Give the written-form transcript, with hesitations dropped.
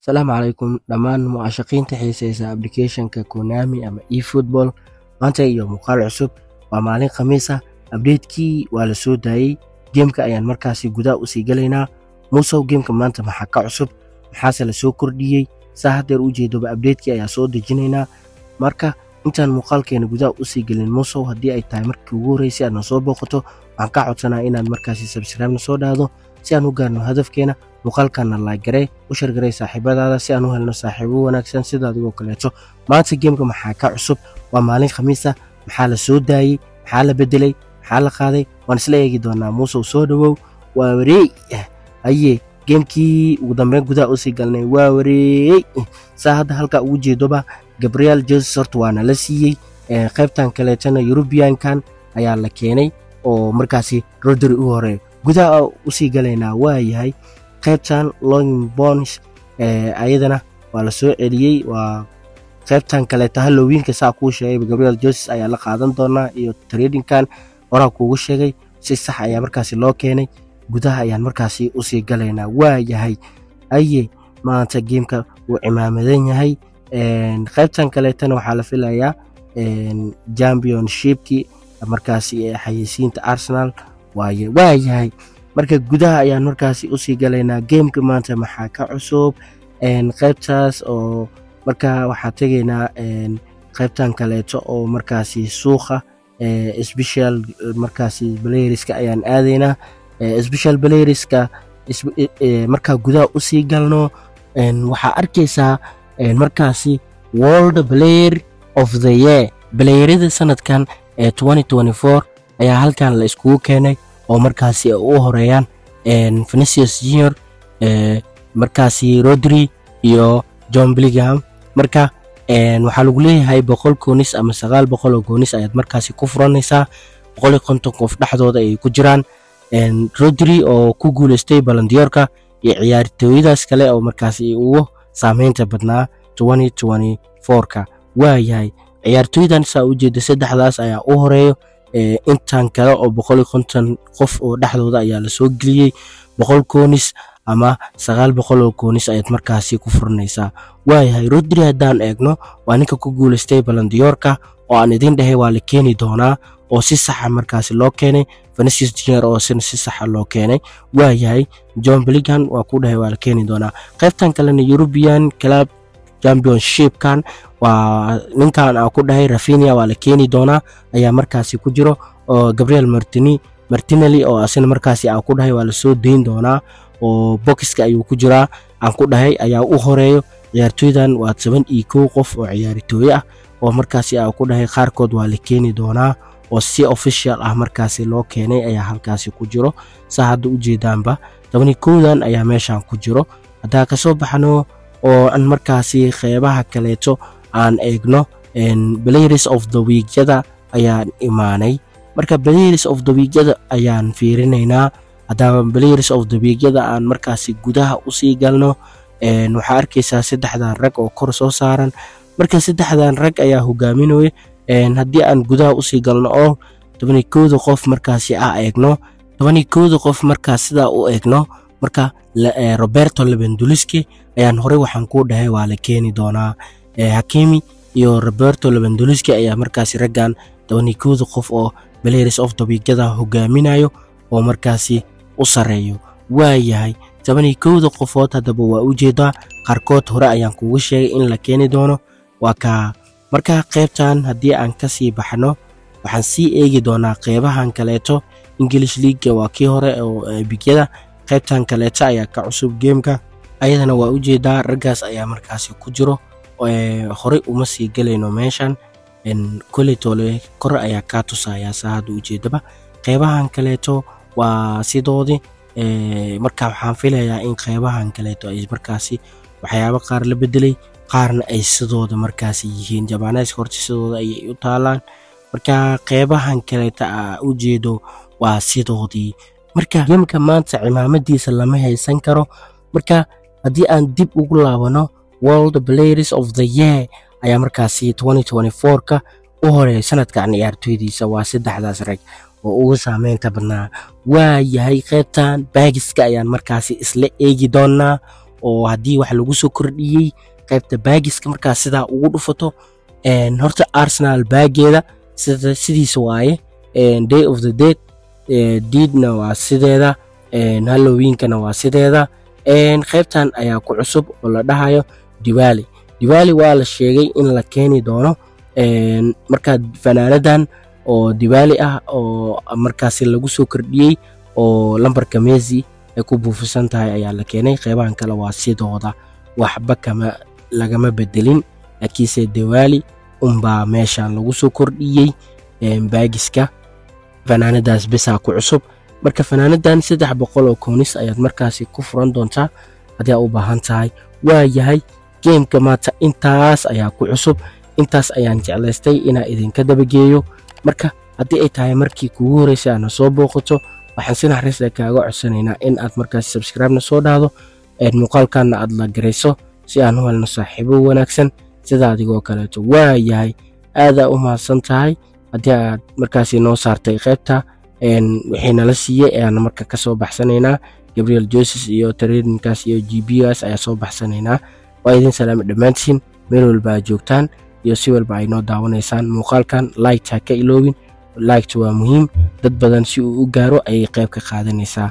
السلام عليكم دمان معشقين تحيسيسا ابلكيشنka Konami ama eFootball maanta iyo muuqaal cusub waa maalin khamiisa update-kii waa la soo daayay gameka ayaan markaasi gudaha u sii galaynaa Musow gameka maanta maxaa ka cusub maxaase la soo kordhiyay saa hadeer u jeedoba update-kii ayaa soo dejinaynaa marka intaan muuqaalkeena gudaha u sii galin Musow haddii ay tahay markii ugu horeysay aad soo booqato waxaan ka codsanaa inaad markaasi subscribe soo dhaado si aan u gaarno hadafkeena muuqaalkana like garee u share garee saaxiibadaada si aan u helno saaxiibo wanaagsan sida adigoo kaleeto maanta gameka maxaa ka cusub waa maalin khamiisa maxaa la soo daayay maxaa la bedelay maxaa la qaaday waan isla eegi doonaa Musow soo dhawow waa wareey aye gamekii ugu dambeyn gudaha u sii galnay waa wareey saa hadda halka ugu jeedoba Gabriel Jesus horta waana la siiyay qaybtan kaleetana European-kan ayaa la keenay oo markaasi Rodri u hore gudaha u sii galaynaa waa yahay qaybtan long bonus ayadana waa la soo celiyay waa qaybtan kale Halloween-ka saa ku sheegay Gabriel Jesus ayaa la qaadan doonaa iyo trading-kan waxa kuugu sheegay si sax ayaa markaasi loo keenay gudaha ayaan markaasi u sii galaynaa waa yahay aye maanta gameka uu cimaamadan yahay qaybtan kaleetana waxaa la filayaa championship-ki markaasi xayeysiinta Arsenal waa yahay marka gudaha ayaan markaasi u sii galaynaa gameka maanta maxaa ka cusub qaybtaas oo marka waxa tagaynaa qaybtan kaleeto oo markaasi suuqa special markaasi playerska ayaan aadaynaa special playerska marka gudaha u sii galno waxa arkaysaa markaasi world player of the year playerada sanadkan 2024 ayaa halkan la iskugu keenay oo markaasi u horeeyaan Vinicius Junior markaasi Rodri iyo John Bellingham marka waxa lagu leeyahay 100 koonis ama 900 koonis ayaad markaasi ku furanaysaa 150 qof dhaxdooda ay ku jiraan Rodri oo ku guuleystay Ballon d'Or-ka iyo ciyaartooyadaas kale oo markaasi ugu saameynta badnaa 2024-ka waa yahay ciyaartooydan saa u jeeda saddexdaas ayaa u horeeyo intaan kale oo 150 qof oo dhaxdooda ayaa la soo geliyay 100 koonis ama 900 koonis ayaad markaasi ku furanaysaa waa yahay Rodri haddaan eegno waa ninka ku guuleystay Ballon d'Or-ka oo aan idin dhahay waa la keeni doonaa oo si sax ah markaasi loo keenay Vinicius Junior oo si sax ah loo keenay waa yahay John Bellingham waa ku dhahay waa la keeni doonaa qaybtan kalena European Club Championship-kan waa ninkan aan ku dhahay Rafinha waa la keeni doonaa ayaa markaasi ku jiro oo Gabriel Martinelli oo asina markaasi aan ku dhahay waa la soo deyn doonaa oo boxka ayuu ku jiraa aan ku dhahay ayaa u horeeyo ciyaartooydan waa 71 qof oo ciyaartooy ah oo markaasi aan ku dhahay qaarkood waa la keeni doonaa oo si official ah markaasi loo keenay ayaa halkaasi ku jiro saa hadda u jeedaanba 12dan ayaa meeshan ku jiro hadaa ka soo baxno oo aan markaasi qeybaha kaleeto aan eegno players of the week-yada ayaan imaanay marka players of the week-yada ayaan fiirinaynaa hadaa players of the week-yada aan markaasi gudaha u sii galno waxa arkaysaa saddexdan rag oo kor soo saaran marka saddexdan rag ayaa hogaaminaya haddii aan gudaha u sii galno oo 12 qof markaasi eegno 12 qof markaas sida u eegno marka Roberto Lewandowski ayaan hore waxaan ku dhahay waa la keeni doonaa Hakimi iyo Roberto Lewandowski ayaa markaasi raggan 12 qof oo players of the week-yada hogaaminayo oo markaasi u sareeyo waa yahay 12 qofood hadaba waa u jeedaa qaarkood hore ayaan kugu sheegay in la keeni doono waa ka marka qaybtan haddii aan ka sii baxno waxaan sii eegi doonaa qeybahan kaleeto English League waa kii hore oo bigyada qaybtan kaleeto ayaa ka cusub gameka ayadana waa u jeedaa raggaas ayaa markaasi ku jiro hore uma sii galayno meeshan koletole kor ayaa ka tusaya saad u jeedaba qeybahan kaleeto waa sidoodii marka waxaan filayaa in qeybahan kaleeto ay markaasi waxyaabo qaar la bedelay qaarna ay sidooda markaasi yihiin Japanese horta sidooda ay u taalaan marka qeybahan kaleeto u jeedo waa sidoodii marka gameka maanta cimaamadiisa lama haysan karo marka haddii aan dib ugu laabano World Players of the Year ayaa markaasi 2024-ka u horeeyay sanadkan ciyaartooydiisa waa saddexdaas rag oo ugu saameynta badnaa waa yahay qaybtan baagiska ayaan markaasi isla eegi doonaa oo haddii wax lagu soo kordhiyey qaybta baagiska markaa sidaa ugu dhufato horta Arsenal baageeda sidiisa waaye Day of the Dead diidna waa sideeda Halloweenkana waa sideeda qaybtan ayaa ku cusub oo la dhahayo Diwali waa la sheegay in la keeni doono markaa fanaanadan oo Diwali ah oo markaasi lagu soo kordhiyey oo lambarka Messi ay ku buufisan tahay ayaa la keenay qaybahan kale waa sidooda waxba lagama bedelin laakiinse Diwali unbaa meeshan lagu soo kordhiyey baagiska fanaanadaas bisa ku cusub marka fanaanadan 300 oo koonis ayaad markaasi ku furan doontaa haddii aad u baahan tahay waa yahay gameka maanta intaas ayaa ku cusub intaas ayaan jeclaystay inaan idinka dabageeyo marka haddii ay tahay markii kugu horeysay aad soo booqato waxaan si naxariis leh kaaga codsanaynaa in aad markaasi subscribe-na soo dhaado muuqaalkana aad la gareyso si aan u helno saaxiibo wanaagsan sida adigoo kaleeto waa yahay aad u mahadsan tahay haddii aad markaasi noo saartay qaybta wixii nala siiyey ayaan marka ka soo baxsanaynaa Gabriel Jesus iyo trainingkaas iyo GBS ayaa soo baxsanaynaa waa idin salaam dhammaantiin meel walba joogtaan iyo si walba ay noo daawanaysaan muuqaalkan like ka iloobin like waa muhiim dad badan si uu u gaaro ay qayb ka qaadanaysaa